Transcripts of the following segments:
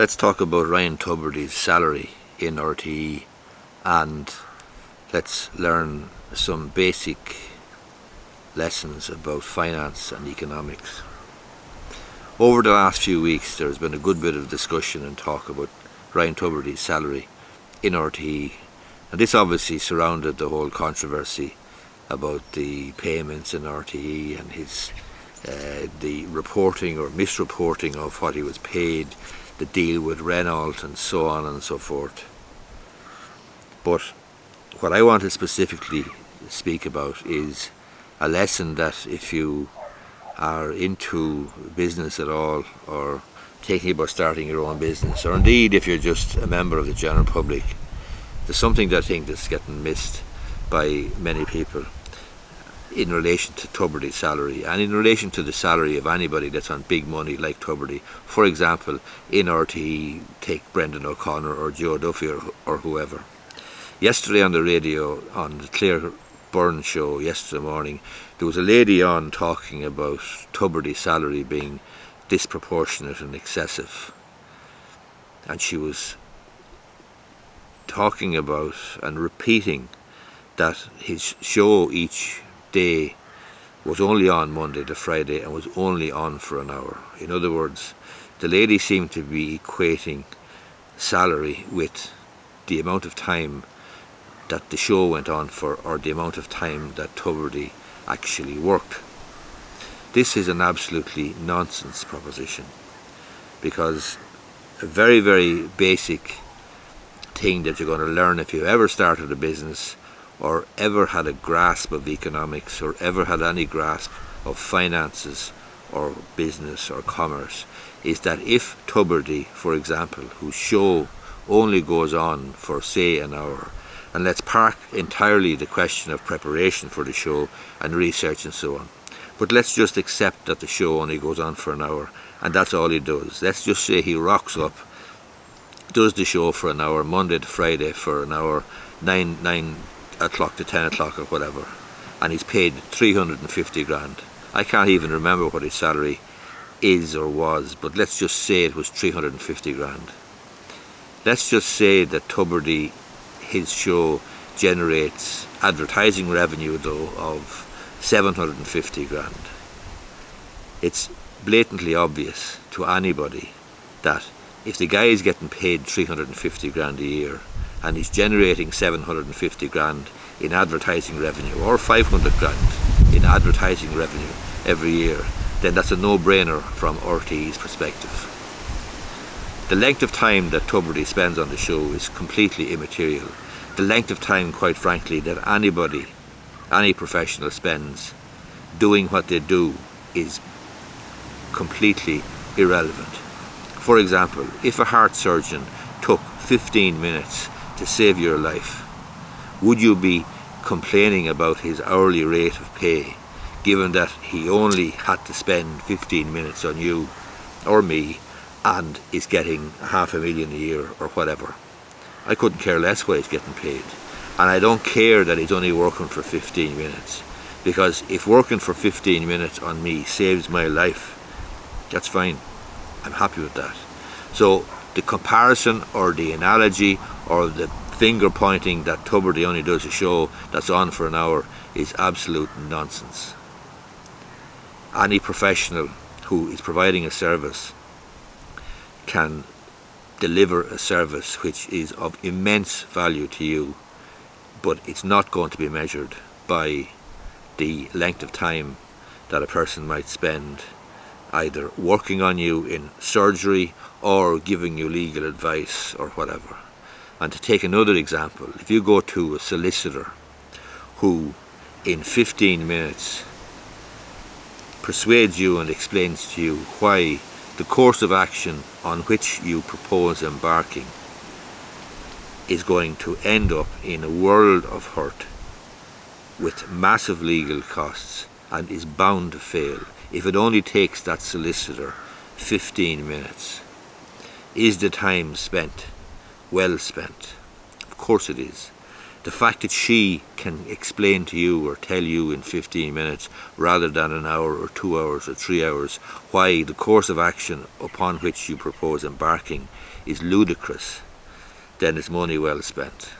Let's talk about Ryan Tubridy's salary in RTE, and let's learn some basic lessons about finance and economics. Over the last few weeks there has been a good bit of discussion and talk about Ryan Tubridy's salary in RTE, and this obviously surrounded the whole controversy about the payments in RTE and his the reporting or misreporting of what he was paid, the deal with Renault and so on and so forth. But what I want to specifically speak about is a lesson that if you are into business at all, or thinking about starting your own business, or indeed if you're just a member of the general public, there's something that I think that's getting missed by many people in relation to Tubridy's salary, and in relation to the salary of anybody that's on big money like Tubridy. For example, in RTE, take Brendan O'Connor or Joe Duffy or whoever. Yesterday on the radio, on the Claire Byrne show yesterday morning, there was a lady on talking about Tubridy's salary being disproportionate and excessive, and she was talking about and repeating that his show each day was only on Monday to Friday and was only on for an hour. In other words, the lady seemed to be equating salary with the amount of time that the show went on for, or the amount of time that Tubridy actually worked. This is an absolutely nonsense proposition, because a very, very basic thing that you're going to learn if you ever started a business or ever had a grasp of economics or ever had any grasp of finances or business or commerce is that if Tubridy, for example, whose show only goes on for say an hour, and let's park entirely the question of preparation for the show and research and so on, but let's just accept that the show only goes on for an hour and that's all he does. Let's just say he rocks up, does the show for an hour, Monday to Friday for an hour, 9 o'clock to 10 o'clock or whatever, and he's paid 350 grand. I can't even remember what his salary is or was, but let's just say it was 350 grand. Let's just say that Tubridy, his show, generates advertising revenue though of 750 grand. It's blatantly obvious to anybody that if the guy is getting paid 350 grand a year and he's generating 750 grand in advertising revenue, or 500 grand in advertising revenue every year, then that's a no-brainer from RTE's perspective. The length of time that Tubridy spends on the show is completely immaterial. The length of time, quite frankly, that anybody, any professional spends doing what they do is completely irrelevant. For example, if a heart surgeon took 15 minutes to save your life, would you be complaining about his hourly rate of pay, given that he only had to spend 15 minutes on you or me and is getting $500,000 a year or whatever? I couldn't care less what he's getting paid, and I don't care that he's only working for 15 minutes, because if working for 15 minutes on me saves my life, that's fine. I'm happy with that. So the comparison or the analogy or the finger pointing that Tubridy only does a show that's on for an hour is absolute nonsense. Any professional who is providing a service can deliver a service which is of immense value to you, but it's not going to be measured by the length of time that a person might spend either working on you in surgery or giving you legal advice or whatever. And to take another example, if you go to a solicitor who in 15 minutes persuades you and explains to you why the course of action on which you propose embarking is going to end up in a world of hurt with massive legal costs and is bound to fail, if it only takes that solicitor 15 minutes, is the time spent well spent? Of course it is. The fact that she can explain to you or tell you in 15 minutes rather than an hour or 2 hours or 3 hours why the course of action upon which you propose embarking is ludicrous, then it's money well spent.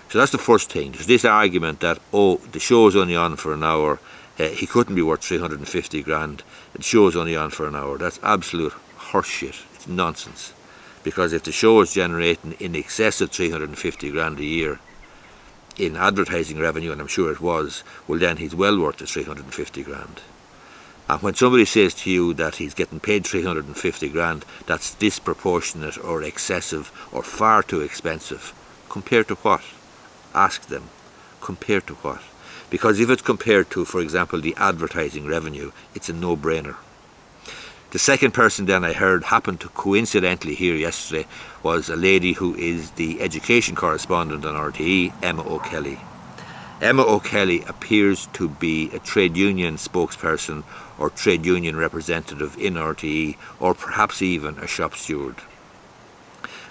So that's the first thing. There's this argument that, oh, the show is only on for an hour, he couldn't be worth 350 grand, the show is only on for an hour. That's absolute horseshit. It's nonsense. Because if the show is generating in excess of 350 grand a year in advertising revenue, and I'm sure it was, well then he's well worth the 350 grand. And when somebody says to you that he's getting paid 350 grand, that's disproportionate or excessive or far too expensive. Compared to what? Ask them. Compared to what? Because if it's compared to, for example, the advertising revenue, it's a no-brainer. The second person then I heard happened to coincidentally here yesterday was a lady who is the education correspondent on RTE, Emma O'Kelly. Emma O'Kelly appears to be a trade union spokesperson or trade union representative in RTE, or perhaps even a shop steward.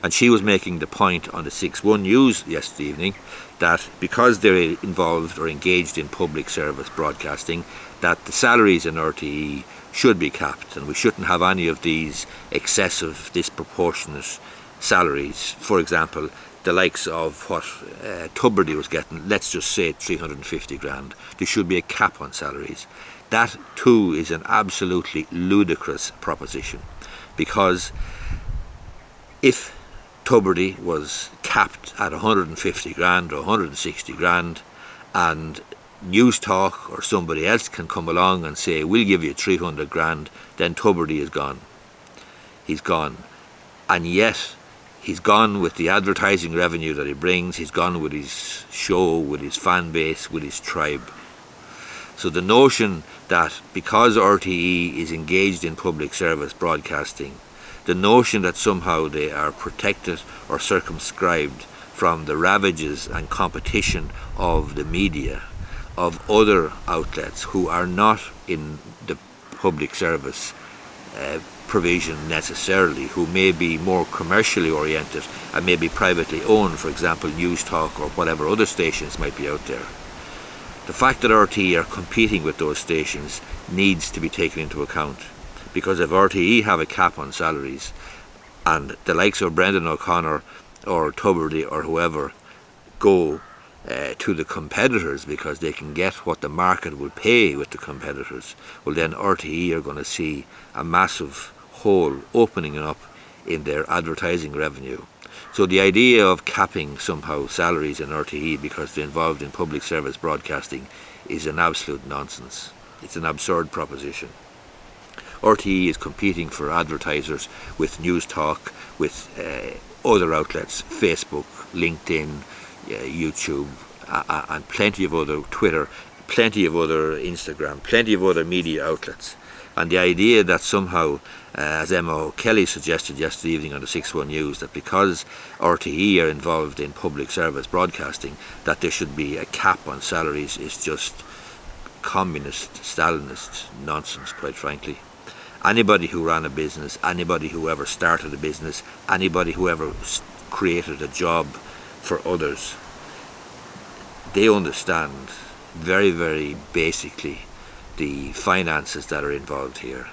And she was making the point on the 6-1 News yesterday evening that because they're involved or engaged in public service broadcasting, that the salaries in RTE should be capped, and we shouldn't have any of these excessive, disproportionate salaries. For example, the likes of what Tubridy was getting, let's just say 350 grand. There should be a cap on salaries. That too is an absolutely ludicrous proposition, because if Tubridy was capped at 150 grand or 160 grand and News Talk or somebody else can come along and say, we'll give you 300 grand, then Tubridy is gone. He's gone. And yet, he's gone with the advertising revenue that he brings, he's gone with his show, with his fan base, with his tribe. So the notion that because RTE is engaged in public service broadcasting, the notion that somehow they are protected or circumscribed from the ravages and competition of the media, of other outlets who are not in the public service provision necessarily, who may be more commercially oriented and may be privately owned, for example News Talk or whatever other stations might be out there. The fact that RTE are competing with those stations needs to be taken into account, because if RTE have a cap on salaries and the likes of Brendan O'Connor or Tubridy or whoever go to the competitors because they can get what the market will pay with the competitors, well then RTE are going to see a massive hole opening up in their advertising revenue. So the idea of capping somehow salaries in RTE because they're involved in public service broadcasting is an absolute nonsense. It's an absurd proposition. RTE is competing for advertisers with News Talk, with other outlets, Facebook, LinkedIn, YouTube, and plenty of other, Twitter, plenty of other Instagram, plenty of other media outlets. And the idea that somehow, as Emma O'Kelly suggested yesterday evening on the 6-1 News, that because RTE are involved in public service broadcasting, that there should be a cap on salaries is just communist, Stalinist nonsense, quite frankly. Anybody who ran a business, anybody who ever started a business, anybody who ever created a job for others, they understand very, very basically the finances that are involved here.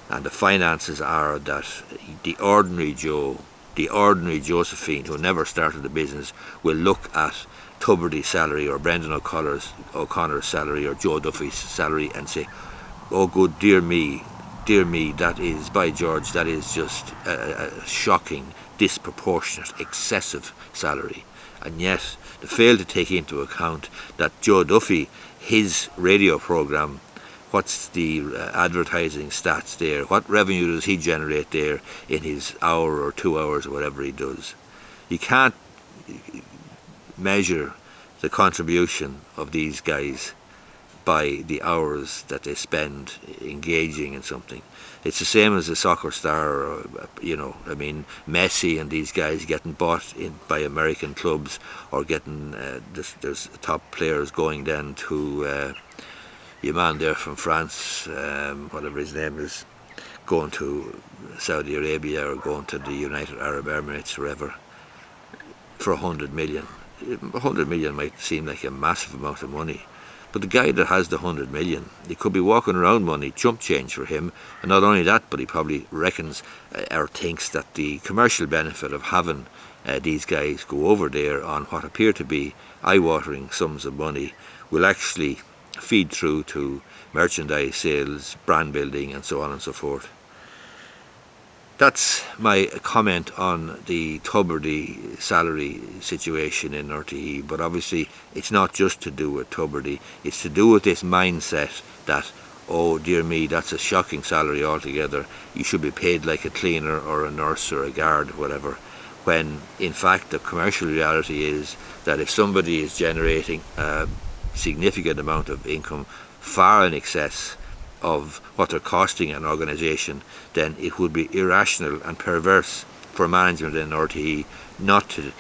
And the finances are that the ordinary Joe, the ordinary Josephine who never started a business will look at Tubridy's salary or Brendan O'Connor's salary or Joe Duffy's salary and say, oh good, dear me, that is, by George, that is just a shocking, disproportionate, excessive salary. And yet they fail to take into account that Joe Duffy, his radio programme, what's the advertising stats there? What revenue does he generate there in his hour or 2 hours or whatever he does? You can't measure the contribution of these guys by the hours that they spend engaging in something. It's the same as a soccer star, or, Messi and these guys getting bought in by American clubs, or getting there's top players going then to your man there from France, whatever his name is, going to Saudi Arabia or going to the United Arab Emirates or wherever for 100 million. 100 million might seem like a massive amount of money, but the guy that has the 100 million, he could be walking around money, chump change for him, and not only that, but he probably reckons or thinks that the commercial benefit of having these guys go over there on what appear to be eye-watering sums of money will actually feed through to merchandise sales, brand building, and so on and so forth. That's my comment on the Tubridy salary situation in RTE, but obviously it's not just to do with Tubridy, it's to do with this mindset that, oh dear me, that's a shocking salary altogether, you should be paid like a cleaner or a nurse or a guard, whatever, when in fact the commercial reality is that if somebody is generating a significant amount of income far in excess of what they're costing an organisation, then it would be irrational and perverse for management in RTE not to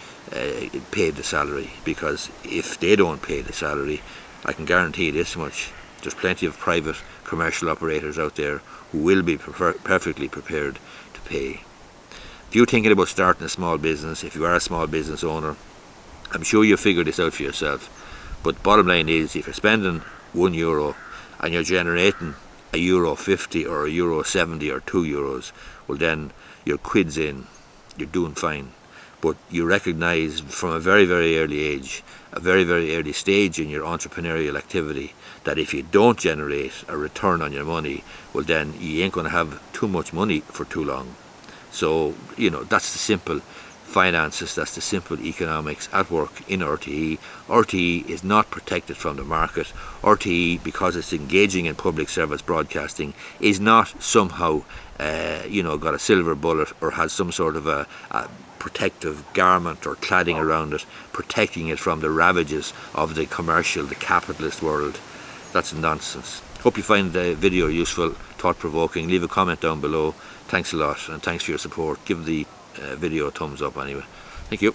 pay the salary, because if they don't pay the salary, I can guarantee this much, there's plenty of private commercial operators out there who will be perfectly prepared to pay. If you're thinking about starting a small business, if you are a small business owner, I'm sure you'll figure this out for yourself, but bottom line is, if you're spending €1 and you're generating €1.50 or €1.70 or €2, well then your quid's in, you're doing fine. But you recognise from a very, very early age, a very, very early stage in your entrepreneurial activity, that if you don't generate a return on your money, well then you ain't going to have too much money for too long. So, that's the simple finances, that's the simple economics at work in RTE. RTE is not protected from the market. RTE, because it's engaging in public service broadcasting, is not somehow got a silver bullet or has some sort of a protective garment or cladding around it, protecting it from the ravages of the commercial, the capitalist world. That's nonsense. Hope you find the video useful, thought-provoking. Leave a comment down below. Thanks a lot, and thanks for your support. Give the video a thumbs up anyway. Thank you.